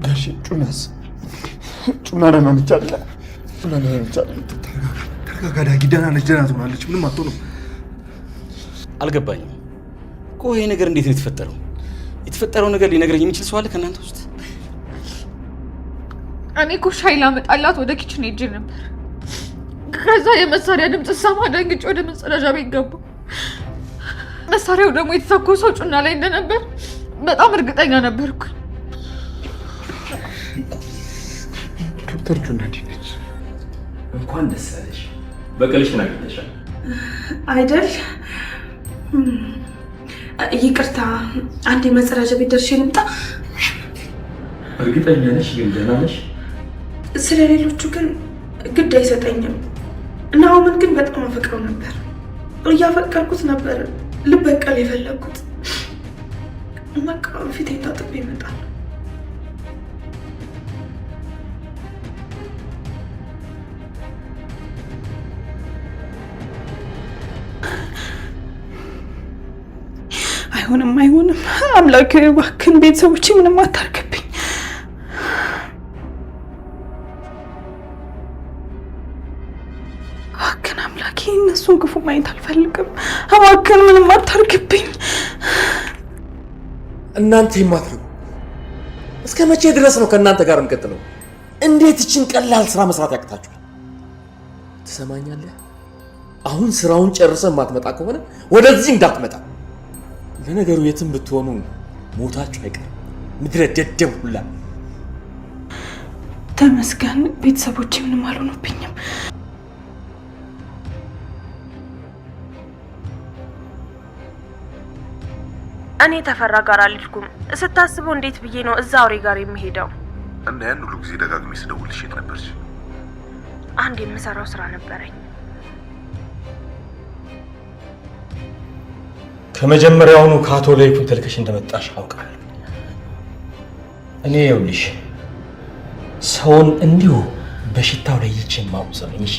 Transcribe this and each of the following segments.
ጋሽ ጩና ደህና ነች አይደለ? ጩና ደህና ነች አይደለ? ተረጋጋ ዳጊ፣ ደህና ነች፣ ደህና ትሆናለች፣ ምንም አትሆንም። አልገባኝም። ቆይ ይሄ ነገር እንዴት ነው የተፈጠረው? የተፈጠረው ነገር ሊነግረኝ የሚችል ሰው አለ ከእናንተ ውስጥ? እኔ እኮ ሻይ ላመጣላት ወደ ኪችን ሄጄ ነበር። ከዛ የመሳሪያ ድምፅ ሰማ፣ ደንግጬ ወደ መጸዳጃ ቤት ገባሁ። መሳሪያው ደግሞ የተተኮሰው ጩና ላይ እንደነበር በጣም እርግጠኛ ነበርኩ። ዶክተር ጩና እንዴት ነች? እንኳን ደስ አለሽ። በቀልሽን አግኝተሻል አይደል? ይቅርታ፣ አንዴ መጸዳጃ ቤት ደርሼ ልምጣ። እርግጠኛ ነሽ ግን ደህና ነሽ? ስለሌሎቹ ግን ግድ አይሰጠኝም። ናሆምን ግን በጣም አፈቅረው ነበር። እያፈቀርኩት ነበር ልበቀል የፈለግኩት። በቃ ፊቴን ታጥቤ ይመጣል። አይሆንም። አምላክ እባክህን ቤተሰቦቼ ምንም አታርግብኝ። እባክህን አምላኬ እነሱን ክፉ ማየት አልፈልግም። እባክህን ምንም አታርግብኝ። እናንተ የማትረጉ እስከ መቼ ድረስ ነው ከእናንተ ጋር እንቀጥለው? እንዴት ይችን ቀላል ስራ መስራት ያቅታችኋል? ትሰማኛለህ? አሁን ስራውን ጨርሰን ማትመጣ ከሆነ ወደዚህ እንዳትመጣ። ለነገሩ የትም ብትሆኑ ሞታችሁ አይቀርም። ምድረ ደደብ ሁላ። ተመስገን ቤተሰቦቼ ምንም አልሆኑብኝም። እኔ ተፈራ ጋር አልልኩም። ስታስበው እንዴት ብዬ ነው እዛ አውሬ ጋር የሚሄደው? እና ያን ሁሉ ጊዜ ደጋግሜ ስደውልሽ የት ነበርሽ? አንድ የምሰራው ስራ ነበረኝ። ከመጀመሪያውኑ ከአቶ ለይኩን ተልከሽ እንደመጣሽ አውቃለሁ። እኔ ይኸውልሽ ሰውን እንዲሁ በሽታው ላይ ይቺ ማውሰው ነኝ። እሺ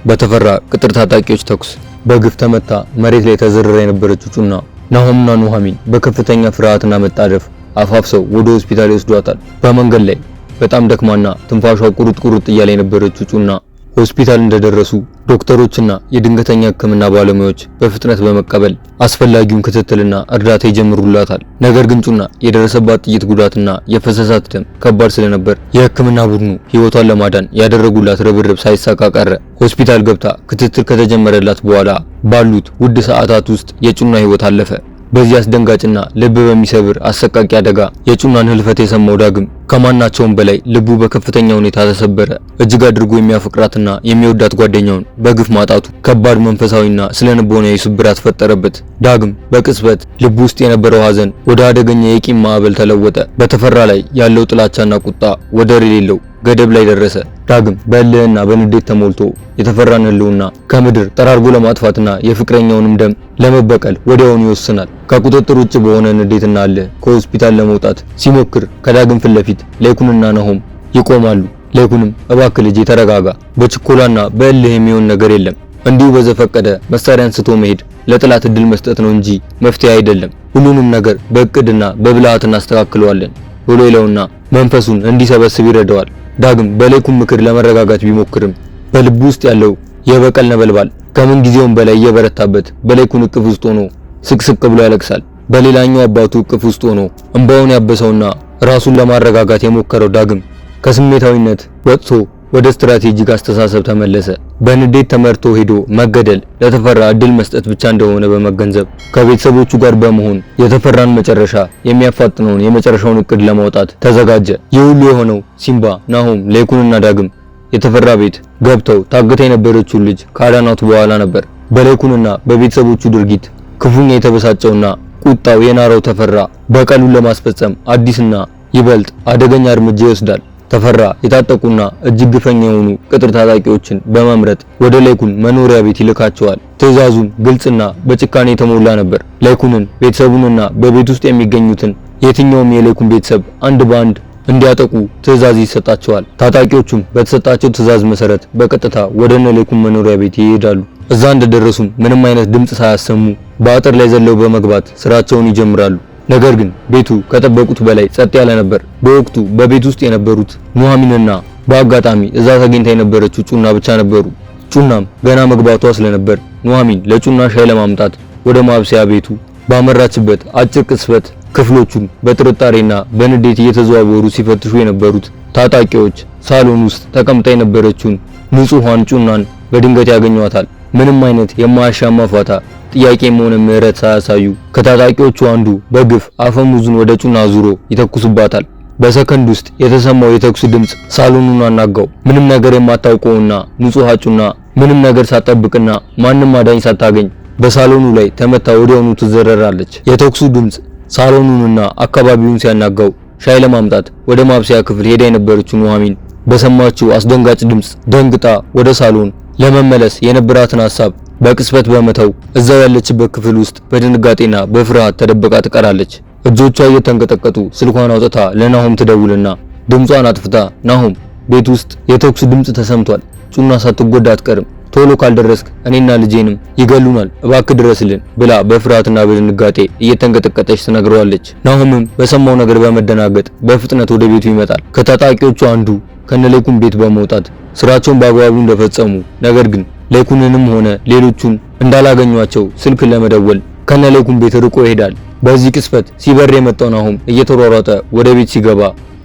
በተፈራ ቅጥር ታጣቂዎች ተኩስ በግፍ ተመታ መሬት ላይ ተዘረረ የነበረችው ጩና ናሆምና ኑሐሚን በከፍተኛ ፍርሃትና መጣደፍ አፋፍሰው ወደ ሆስፒታል ይወስዷታል። በመንገድ ላይ በጣም ደክማና ትንፋሿ ቁርጥ እያለ የነበረችው ጩና ሆስፒታል እንደደረሱ ዶክተሮችና የድንገተኛ ሕክምና ባለሙያዎች በፍጥነት በመቀበል አስፈላጊውን ክትትልና እርዳታ ይጀምሩላታል። ነገር ግን ጩና የደረሰባት ጥይት ጉዳትና የፈሰሳት ደም ከባድ ስለነበር የሕክምና ቡድኑ ሕይወቷን ለማዳን ያደረጉላት ርብርብ ሳይሳካ ቀረ። ሆስፒታል ገብታ ክትትል ከተጀመረላት በኋላ ባሉት ውድ ሰዓታት ውስጥ የጩና ሕይወት አለፈ። በዚህ አስደንጋጭና ልብ በሚሰብር አሰቃቂ አደጋ የጩናን ህልፈት የሰማው ዳግም ከማናቸውም በላይ ልቡ በከፍተኛ ሁኔታ ተሰበረ። እጅግ አድርጎ የሚያፈቅራትና የሚወዳት ጓደኛውን በግፍ ማጣቱ ከባድ መንፈሳዊና ስነልቦናዊ ስብራት ፈጠረበት። ዳግም በቅጽበት ልቡ ውስጥ የነበረው ሐዘን ወደ አደገኛ የቂም ማዕበል ተለወጠ። በተፈራ ላይ ያለው ጥላቻና ቁጣ ወደር የሌለው ገደብ ላይ ደረሰ። ዳግም በእልህና በንዴት ተሞልቶ የተፈራን ህልውና ከምድር ጠራርጎ ለማጥፋትና የፍቅረኛውንም ደም ለመበቀል ወዲያውኑ ይወስናል። ከቁጥጥር ውጭ በሆነ ንዴትና እልህ ከሆስፒታል ለመውጣት ሲሞክር ከዳግም ፊት ለፊት ለይኩንና ናሆም ይቆማሉ። ለይኩንም እባክህ ልጄ ተረጋጋ፣ በችኮላና በእልህ የሚሆን ነገር የለም። እንዲሁ በዘፈቀደ መሳሪያ አንስቶ መሄድ ለጥላት እድል መስጠት ነው እንጂ መፍትሄ አይደለም። ሁሉንም ነገር በእቅድና በብልሃት እናስተካክለዋለን ብሎ ይለውና መንፈሱን እንዲሰበስብ ይረዳዋል። ዳግም በለይኩን ምክር ለመረጋጋት ቢሞክርም በልቡ ውስጥ ያለው የበቀል ነበልባል ከምን ጊዜውም በላይ እየበረታበት በለይኩን እቅፍ ውስጥ ሆኖ ስቅስቅ ብሎ ያለቅሳል። በሌላኛው አባቱ እቅፍ ውስጥ ሆኖ እንባውን ያበሰውና ራሱን ለማረጋጋት የሞከረው ዳግም ከስሜታዊነት ወጥቶ ወደ ስትራቴጂክ አስተሳሰብ ተመለሰ። በንዴት ተመርቶ ሄዶ መገደል ለተፈራ እድል መስጠት ብቻ እንደሆነ በመገንዘብ ከቤተሰቦቹ ጋር በመሆን የተፈራን መጨረሻ የሚያፋጥነውን የመጨረሻውን እቅድ ለማውጣት ተዘጋጀ። ይህ ሁሉ የሆነው ሲምባ፣ ናሆም፣ ለይኩንና ዳግም የተፈራ ቤት ገብተው ታግታ የነበረችው ልጅ ካዳናቱ በኋላ ነበር። በለይኩንና በቤተሰቦቹ ድርጊት ክፉኛ የተበሳጨውና ቁጣው የናረው ተፈራ በቀሉን ለማስፈጸም አዲስና ይበልጥ አደገኛ እርምጃ ይወስዳል። ተፈራ የታጠቁና እጅግ ግፈኛ የሆኑ ቅጥር ታጣቂዎችን በመምረጥ ወደ ለይኩን መኖሪያ ቤት ይልካቸዋል። ትዕዛዙም ግልጽና በጭካኔ የተሞላ ነበር። ለይኩንን፣ ቤተሰቡንና በቤት ውስጥ የሚገኙትን የትኛውም የለይኩን ቤተሰብ አንድ በአንድ እንዲያጠቁ ትዕዛዝ ይሰጣቸዋል። ታጣቂዎቹም በተሰጣቸው ትዕዛዝ መሰረት በቀጥታ ወደ ለይኩን መኖሪያ ቤት ይሄዳሉ። እዛ እንደደረሱም ምንም አይነት ድምጽ ሳያሰሙ በአጥር ላይ ዘለው በመግባት ስራቸውን ይጀምራሉ። ነገር ግን ቤቱ ከጠበቁት በላይ ጸጥ ያለ ነበር። በወቅቱ በቤት ውስጥ የነበሩት ኑሐሚንና በአጋጣሚ እዛ ተገኝታ የነበረችው ጩና ብቻ ነበሩ። ጩናም ገና መግባቷ ስለነበር ኑሐሚን ለጩና ሻይ ለማምጣት ወደ ማብሰያ ቤቱ ባመራችበት አጭር ቅጽበት ክፍሎቹን በጥርጣሬና በንዴት እየተዘዋወሩ ሲፈትሹ የነበሩት ታጣቂዎች ሳሎን ውስጥ ተቀምጣ የነበረችውን ንጹሃን ጩናን በድንገት ያገኟታል። ምንም አይነት የማያሻማ ፋታ ጥያቄም ሆነ ምህረት ሳያሳዩ ከታጣቂዎቹ አንዱ በግፍ አፈሙዙን ወደ ጩና ዙሮ ይተኩስባታል። በሰከንድ ውስጥ የተሰማው የተኩስ ድምጽ ሳሎኑን አናጋው። ምንም ነገር የማታውቀውና ንጹሃ ጩና ምንም ነገር ሳትጠብቅና ማንም አዳኝ ሳታገኝ በሳሎኑ ላይ ተመታ ወዲያውኑ ትዘረራለች። የተኩሱ ድምጽ ሳሎኑንና አካባቢውን ሲያናጋው ሻይ ለማምጣት ወደ ማብሰያ ክፍል ሄዳ የነበረችው ኑሐሚን በሰማችው አስደንጋጭ ድምጽ ደንግጣ ወደ ሳሎን ለመመለስ የነበራትን ሐሳብ በቅጽበት በመተው እዛው ያለችበት ክፍል ውስጥ በድንጋጤና በፍርሃት ተደብቃ ትቀራለች። እጆቿ እየተንቀጠቀጡ ስልኳን አውጥታ ለናሆም ትደውልና ድምጿን አጥፍታ ናሆም፣ ቤት ውስጥ የተኩስ ድምጽ ተሰምቷል፣ ጩና ሳትጎዳ አትቀርም፣ ቶሎ ካልደረስክ እኔና ልጄንም ይገሉናል፣ እባክህ ድረስልን ብላ በፍርሃትና በድንጋጤ እየተንቀጠቀጠች ትነግረዋለች። ናሆምም በሰማው ነገር በመደናገጥ በፍጥነት ወደ ቤቱ ይመጣል። ከታጣቂዎቹ አንዱ ከነሌኩን ቤት በመውጣት ስራቸውን በአግባቡ እንደፈጸሙ ነገር ግን ሌኩንንም ሆነ ሌሎቹን እንዳላገኟቸው ስልክ ለመደወል ከነሌኩን ቤት ርቆ ይሄዳል። በዚህ ቅጽበት ሲበር የመጣው ናሆም እየተሯሯጠ ወደ ቤት ሲገባ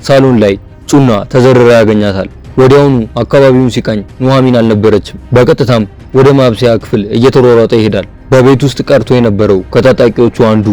ሳሎን ላይ ጩና ተዘርራ ያገኛታል። ወዲያውኑ አካባቢውን ሲቃኝ ኑሐሚን አልነበረችም። በቀጥታም ወደ ማብሰያ ክፍል እየተሯሯጠ ይሄዳል። በቤት ውስጥ ቀርቶ የነበረው ከታጣቂዎቹ አንዱ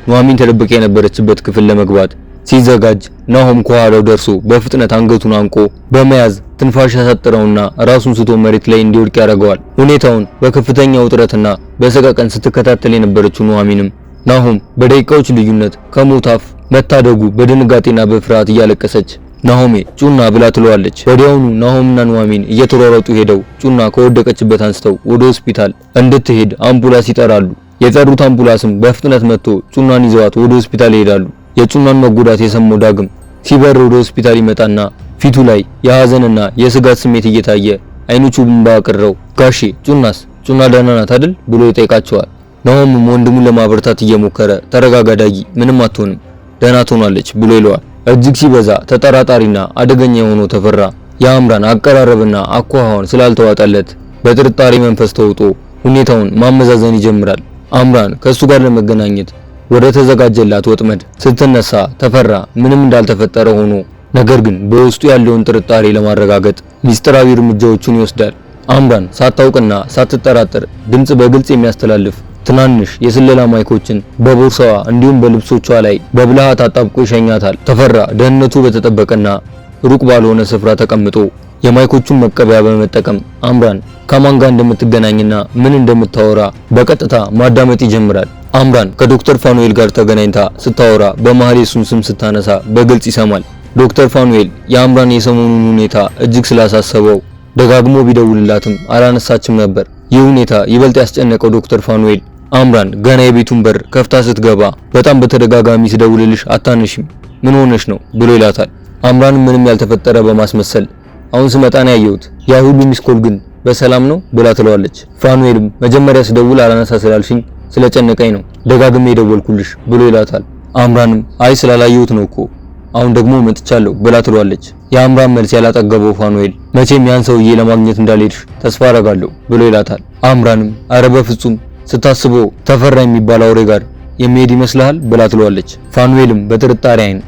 ኑሐሚን ተደብቃ የነበረችበት ክፍል ለመግባት ሲዘጋጅ ናሆም ከኋላው ደርሶ በፍጥነት አንገቱን አንቆ በመያዝ ትንፋሽ ያሳጥረውና ራሱን ስቶ መሬት ላይ እንዲወድቅ ያደርገዋል። ሁኔታውን በከፍተኛ ውጥረትና በሰቀቀን ስትከታተል የነበረችው ኑሐሚንም ናሆም በደቂቃዎች ልዩነት ከሞት አፍ መታደጉ በድንጋጤና በፍርሃት እያለቀሰች ናሆሜ ጩና ብላ ትለዋለች። ወዲያውኑ ናሆምና ኑሐሚን እየተሯሯጡ ሄደው ጩና ከወደቀችበት አንስተው ወደ ሆስፒታል እንድትሄድ አምቡላንስ ይጠራሉ። የጠሩት አምቡላንስም በፍጥነት መጥቶ ጩናን ይዘዋት ወደ ሆስፒታል ይሄዳሉ። የጩናን መጎዳት የሰማው ዳግም ሲበር ወደ ሆስፒታል ይመጣና ፊቱ ላይ የሐዘንና የስጋት ስሜት እየታየ አይኖቹ እንባ አቅርረው ጋሼ ጩና ደህና ናት አይደል ብሎ ይጠይቃቸዋል። ናሆምም ወንድሙን ለማበርታት እየሞከረ ተረጋጋ ዳጊ፣ ምንም አትሆንም፣ ደህና ትሆናለች ብሎ ይለዋል። እጅግ ሲበዛ ተጠራጣሪና አደገኛ የሆነው ተፈራ የአምራን አቀራረብና አኳኋን ስላልተዋጠለት በጥርጣሬ መንፈስ ተውጦ ሁኔታውን ማመዛዘን ይጀምራል። አምራን ከሱ ጋር ለመገናኘት ወደ ተዘጋጀላት ወጥመድ ስትነሳ ተፈራ ምንም እንዳልተፈጠረ ሆኖ ነገር ግን በውስጡ ያለውን ጥርጣሬ ለማረጋገጥ ሚስጥራዊ እርምጃዎችን ይወስዳል። አምራን ሳታውቅና ሳትጠራጠር ድምጽ በግልጽ የሚያስተላልፍ ትናንሽ የስለላ ማይኮችን በቦርሳዋ እንዲሁም በልብሶቿ ላይ በብልሃት አጣብቆ ይሸኛታል። ተፈራ ደህንነቱ በተጠበቀና ሩቅ ባልሆነ ስፍራ ተቀምጦ የማይኮቹን መቀበያ በመጠቀም አምራን ከማን ጋር እንደምትገናኝና ምን እንደምታወራ በቀጥታ ማዳመጥ ይጀምራል። አምራን ከዶክተር ፋኑኤል ጋር ተገናኝታ ስታወራ በመሃል የሱን ስም ስታነሳ በግልጽ ይሰማል። ዶክተር ፋኑኤል የአምራን የሰሞኑን ሁኔታ እጅግ ስላሳሰበው ደጋግሞ ቢደውልላትም አላነሳችም ነበር። ይህ ሁኔታ ይበልጥ ያስጨነቀው ዶክተር ፋኑኤል አምራን ገና የቤቱን በር ከፍታ ስትገባ በጣም በተደጋጋሚ ስደውልልሽ አታነሽም፣ ምን ሆነሽ ነው ብሎ ይላታል። አምራን ምንም ያልተፈጠረ በማስመሰል አሁን ስመጣ ነው ያየሁት፣ ያ ሁሉ ሚስኮል ግን በሰላም ነው ብላ ትለዋለች። ፋኑኤልም መጀመሪያ ስደውል አላነሳ ስላልሽኝ ስለጨነቀኝ ነው ደጋግሜ የደወልኩልሽ ብሎ ይላታል። አምራንም አይ ስላላየሁት ነው እኮ አሁን ደግሞ መጥቻለሁ ብላ ትለዋለች። የአምራን መልስ ያላጠገበው ፋኑኤል መቼም ያን ሰውዬ ለማግኘት እንዳልሄድሽ ተስፋ አረጋለሁ ብሎ ይላታል። አምራንም አረ በፍጹም ስታስበው ተፈራ የሚባል አውሬ ጋር የሚሄድ ይመስልሃል ብላ ትለዋለች። ፋኑኤልም በጥርጣሬ አይን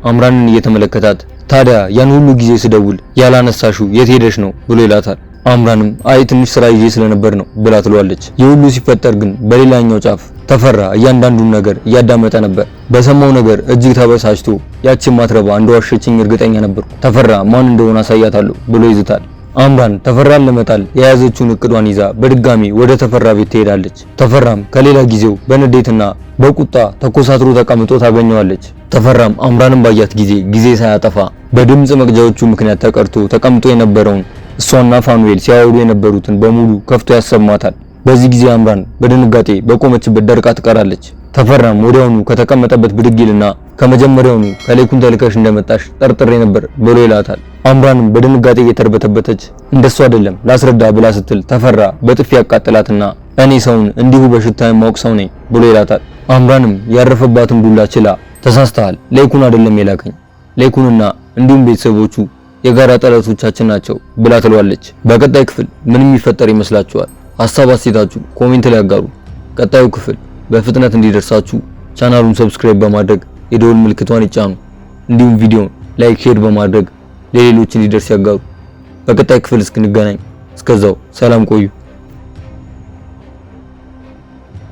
አምራንን እየተመለከታት ታዲያ ያን ሁሉ ጊዜ ስደውል ያላነሳሹ የት ሄደሽ ነው ብሎ ይላታል። አምራንም አይ ትንሽ ስራ ይዤ ስለነበር ነው ብላ ትለዋለች። የሁሉ ሲፈጠር ግን በሌላኛው ጫፍ ተፈራ እያንዳንዱን ነገር እያዳመጠ ነበር። በሰማው ነገር እጅግ ተበሳጭቶ ያችን ማትረባ እንደዋሸችኝ እርግጠኛ ነበርኩ፣ ተፈራ ማን እንደሆነ አሳያታለሁ ብሎ ይዝታል። አምራን ተፈራን ለመጣል የያዘችውን እቅዷን ይዛ በድጋሚ ወደ ተፈራ ቤት ትሄዳለች። ተፈራም ከሌላ ጊዜው በንዴትና በቁጣ ተኮሳትሮ ተቀምጦ ታገኘዋለች። ተፈራም አምራንን ባያት ጊዜ ሳያጠፋ በድምጽ መቅጃዎቹ ምክንያት ተቀርቶ ተቀምጦ የነበረውን እሷና ፋኑኤል ሲያወሩ የነበሩትን በሙሉ ከፍቶ ያሰማታል። በዚህ ጊዜ አምራን በድንጋጤ በቆመችበት ደርቃ ትቀራለች። ተፈራም ወዲያውኑ ከተቀመጠበት ብድግ ይልና ከመጀመሪያውኑ ከሌኩን ተልከሽ እንደመጣሽ ጠርጥሬ ነበር ብሎ ይላታል። አምራንም በድንጋጤ እየተርበተበተች እንደሱ አይደለም ላስረዳ ብላ ስትል ተፈራ በጥፊ ያቃጥላትና እኔ ሰውን እንዲሁ በሽታ የማውቅ ሰው ነኝ ብሎ ይላታል። አምራንም ያረፈባትን ዱላ ችላ ተሳስተሃል፣ ለይኩን አይደለም የላከኝ፣ ለይኩንና እንዲሁም ቤተሰቦቹ የጋራ ጠላቶቻችን ናቸው ብላ ትለዋለች። በቀጣይ ክፍል ምን የሚፈጠር ይመስላችኋል? ሐሳብ አስተያየታችሁ ኮሜንት ላይ ያጋሩ። ቀጣዩ ክፍል በፍጥነት እንዲደርሳችሁ ቻናሉን ሰብስክራይብ በማድረግ የደወል ምልክቷን ይጫኑ። እንዲሁም ቪዲዮውን ላይክ፣ ሼር በማድረግ ለሌሎች እንዲደርስ ያጋሩ። በቀጣይ ክፍል እስክንገናኝ እስከዛው ሰላም ቆዩ።